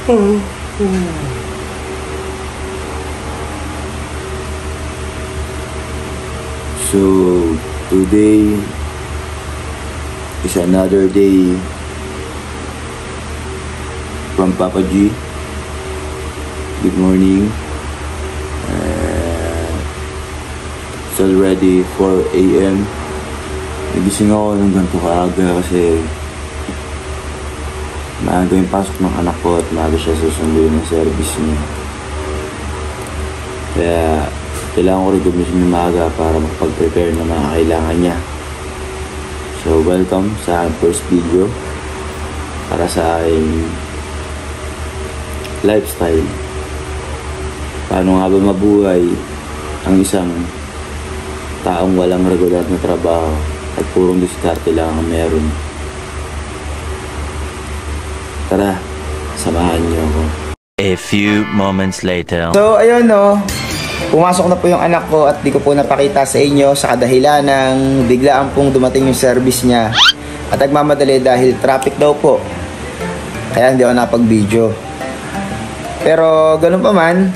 So, today is another day from Papa G. Good morning. It's already 4 a.m. Nagising ako ng ganito kaaga kasi maaga yung pasok ng anak ko at maaga siya susunduin ng service niya. Kaya kailangan ko rin gumising ng maaga para makapag-prepare ng mga kailangan niya. So, welcome sa first video para sa aking lifestyle. Paano nga ba mabuhay ang isang taong walang regular na trabaho at purong diskarte lang ang meron. Tara, samahan niyo ako. A few moments later. So, ayun no. Pumasok na po yung anak ko at di ko po napakita sa inyo sa kadahilan ng biglaan pong dumating yung service niya. At nagmamadali dahil traffic daw po. Kaya hindi ako napag-video. Pero ganun pa man,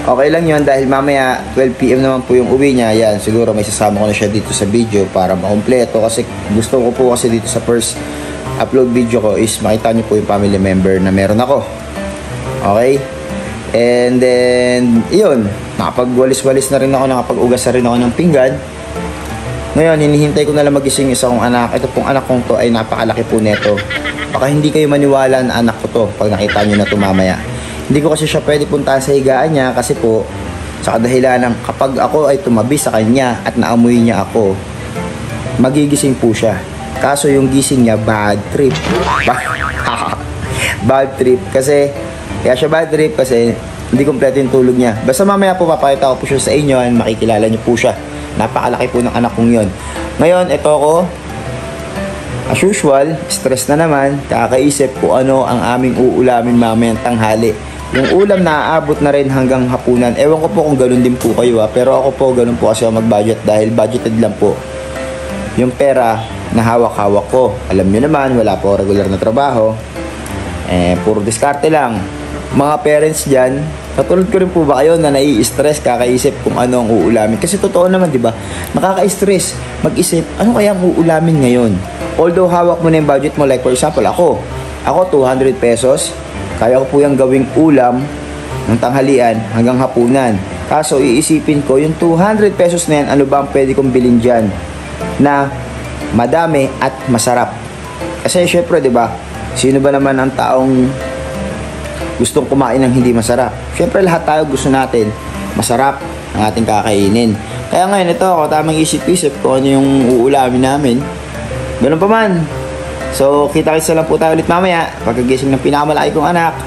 okay lang yun dahil mamaya 12 PM naman po yung uwi niya. Yan, siguro may sasama ko na siya dito sa video para makumpleto. Kasi gusto ko po kasi dito sa first upload video ko is makita niyo po yung family member na meron ako. Okay? And then, yun, nakapag-walis-walis na rin ako, nakapag-ugas na rin ako ng pinggan. Ngayon, hinihintay ko na lang magising isa kong anak. Ito pong anak kong to ay napakalaki po neto. Baka hindi kayo maniwala na anak ko to pag nakita nyo na ito mamaya. Hindi ko kasi siya pwede puntahan sa higaan niya kasi po, sa kadahilan ng kapag ako ay tumabi sa kanya at naamoy niya ako, magigising po siya. Kaso yung gising niya, bad trip. Bad trip kasi kaya siya bad trip kasi hindi kompleto yung tulog niya. Basta mamaya po papakita ko po siya sa inyo at makikilala niyo po siya. Napakalaki po ng anak kong yon. Ngayon, ito ko, as usual, stress na naman. Kakaisip po ano ang aming uulamin mamayang tanghali. Yung ulam na aabot na rin hanggang hapunan. Ewan ko po kung ganun din po kayo pero ako po ganun po kasi ako mag-budget dahil budgeted lang po. Yung pera na hawak-hawak ko. Alam niyo naman, wala po regular na trabaho. Puro diskarte lang. Mga parents dyan, katulad ko rin po ba kayo na nai-stress kakaisip kung ano ang uulamin? Kasi totoo naman, di ba? Nakaka-stress mag-isip, ano kaya ang uulamin ngayon? Although hawak mo na yung budget mo, like for example, ako 200 pesos, kaya ko po yung gawing ulam ng tanghalian hanggang hapunan. Kaso iisipin ko, yung 200 pesos na yan, ano ba ang pwede kong bilhin dyan na madami at masarap? Kasi syempre, di ba? Sino ba naman ang taong gustong kumain ng hindi masarap? Siyempre lahat tayo gusto natin masarap ang ating kakainin. Kaya ngayon ito ako tamang isip-isip kung ano yung uulamin namin. Ganun pa man. So kita-kita lang po tayo ulit mamaya pagkagising ng pinakamalaki kong anak.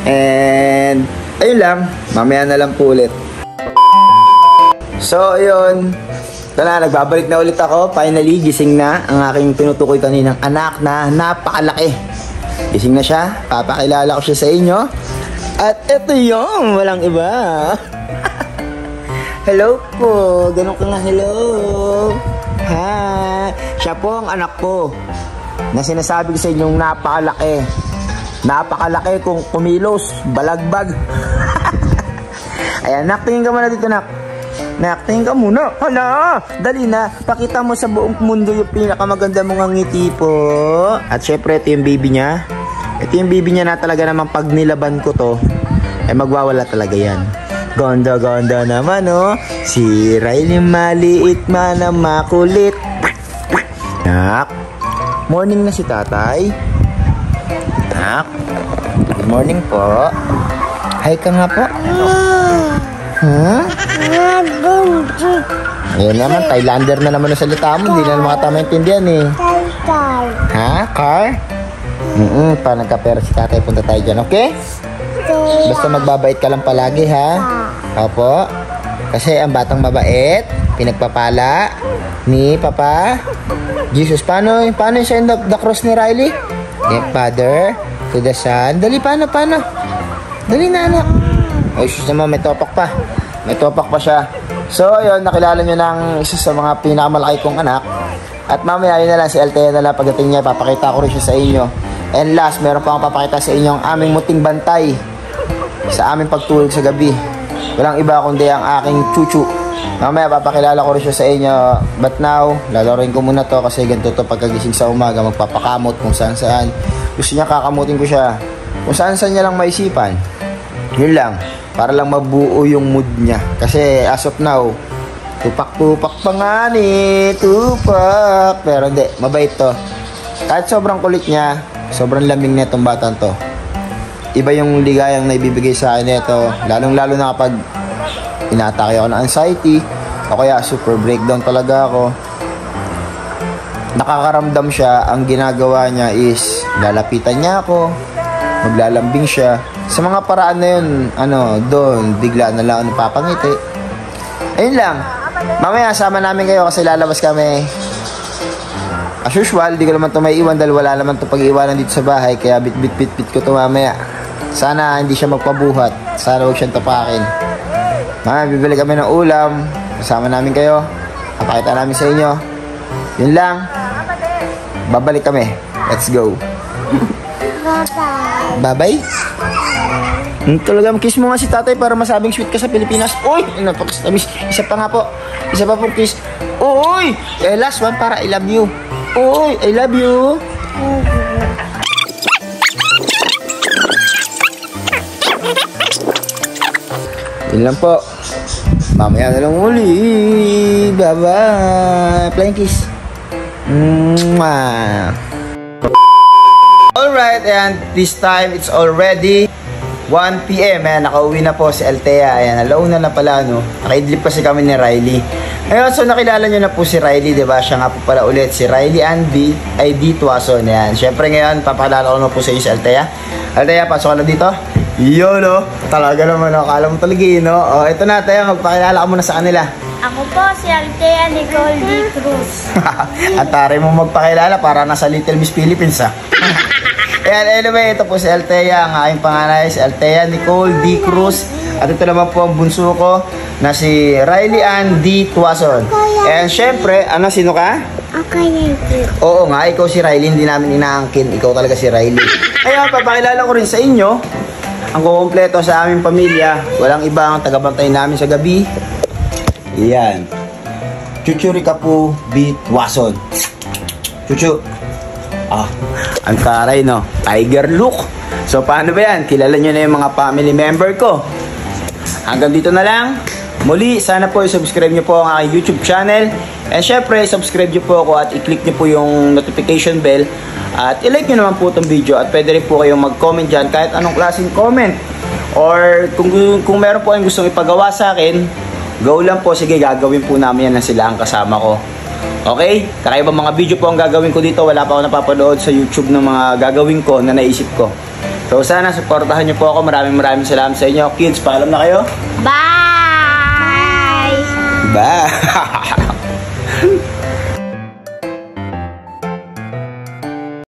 And ayun lang, mamaya na lang po ulit. So ayun, ito na, nagbabalik na ulit ako. Finally, gising na ang aking tinutukoy kaninang anak na napakalaki. Gising na siya, papakilala ko siya sa inyo. At ito yung walang iba. Hello po, ganun ka nga, hello. Ha, siya po ang anak ko na sinasabi ko sa inyong napakalaki. Napakalaki kung kumilos, balagbag. Ayan, nak, tingin ka muna dito, nak. Nak, tingin ka muna. Hala, dali na. Pakita mo sa buong mundo yung pinakamaganda mong ngiti po. At syempre, ito yung baby niya. Ito yung baby niya na talaga naman pag nilaban ko to, ay magwawala talaga yan. Ganda-ganda naman, oh. Si Riley maliit man na makulit. Nak, morning na si tatay. Nak, good morning po. Hi ka nga po. Huh? Ayan naman, Thailander na naman ang salita mo. Hindi na mga tama intindihan eh. Ha? Car? Pa nagkapera si tatay, punta tayo dyan, okay? Basta magbabait ka lang palagi, ha? Opo. Kasi ang batang mabait, pinagpapala ni Papa Jesus. Paano yung sign of the cross ni Riley? The Father to the Son. Dali, paano? Dali na, anak. Ay, sus naman, may topak pa. May topak pa siya. So, ayun, nakilala nyo ng isa sa mga pinakamalaki kong anak. At mamaya, yun na lang, si Althea na lang pagdating niya, papakita ko rin siya sa inyo. And last, meron pa akong papakita sa inyo ang aming muting bantay sa aming pagtulog sa gabi. Walang iba kundi ang aking chuchu. Mamaya papakilala ko rin siya sa inyo. But now, lalaroin ko muna to kasi ganito to pagkagising sa umaga. Magpapakamot kung saan saan. Gusto niya kakamutin ko siya. Kung saan saan niya lang maisipan. Yun lang. Para lang mabuo yung mood niya. Kasi as of now, tupak-tupak pa nga ni. Tupak. Pero hindi, mabait to. Kahit sobrang kulit niya, sobrang lamig na itong batang to. Iba yung ligayang na ibibigay sa akin nito. Lalong-lalo na kapag inatake ako ng anxiety o kaya super breakdown talaga ako. Nakakaramdam siya. Ang ginagawa niya is lalapitan niya ako, maglalambing siya. Sa mga paraan na yun, doon bigla na lang napapangiti. Ayun lang. Mamaya sama namin kayo kasi lalabas kami. As usual, di ko naman ito may iwan dahil wala naman ito pag-iwanan dito sa bahay. Kaya bit ko ito mamaya. Sana hindi siya magpabuhat. Sana huwag siyang tapakin. Mamaya bibili kami ng ulam. Kasama namin kayo. Papakita namin sa inyo. Yun lang. Babalik kami. Let's go. Bye-bye. Talagang kiss mo nga si tatay para masabing sweet ka sa Pilipinas. Uy! Napakastamis. Isa pa nga po. Isa pa pong kiss. Uy! Last one para I love you. Uy! I love you. Yun lang po. Mamaya na lang uli. Bye-bye. Flying kiss. Mwah. Alright, and this time it's already 1 p.m. Nakauwi na po si Althea. Ayan, alauna na pala, no? Nakaidlip kasi kami ni Riley. Ngayon, so nakilala nyo na po si Riley, diba? Siya nga po pala ulit, si Riley Ann D. Tuason. Ayan, syempre ngayon, papakilala ko na po sa iyo si Althea. Althea, pasok ka na dito. Yo, no? Talaga naman, no? Akala mo talaga, no? O, ito na, Althea, magpakilala ka muna sa kanila. Ako po si Althea Nicole D. Cruz. At tari mo magpakilala para nasa Little Miss Philippines, ha? Ayan, anyway, ito po si Althea. Ang aking panganay si Althea Nicole D. Cruz. At ito naman po ang bunso ko na si Riley Ann D. Tuason. And syempre, sino ka? Okay, Oo nga, ikaw si Riley. Hindi namin inaangkin. Ikaw talaga si Riley. Ayun, papakilala ko rin sa inyo ang kukumpleto sa aming pamilya. Walang iba ang tagabantay namin sa gabi. Ayan. Chuchurika po B. Tuason. Chuchu. Ang taray, no? Tiger look. So, paano ba yan? Kilala nyo na yung mga family member ko. Hanggang dito na lang. Muli, sana po i-subscribe nyo po ang aking YouTube channel. And syempre, subscribe nyo po ako at i-click nyo po yung notification bell. At i-like nyo naman po itong video. At pwede rin po kayong mag-comment dyan kahit anong klaseng comment. Or kung meron po kayong gustong ipagawa sa akin, go lang po. Sige, gagawin po namin yan na sila ang kasama ko. Okay? Kakaibang mga video po ang gagawin ko dito. Wala pa ako napapanood sa YouTube ng mga gagawin ko na naisip ko. So sana supportahan niyo po ako. Maraming salamat sa inyo. Kids, paalam na kayo. Bye! Bye!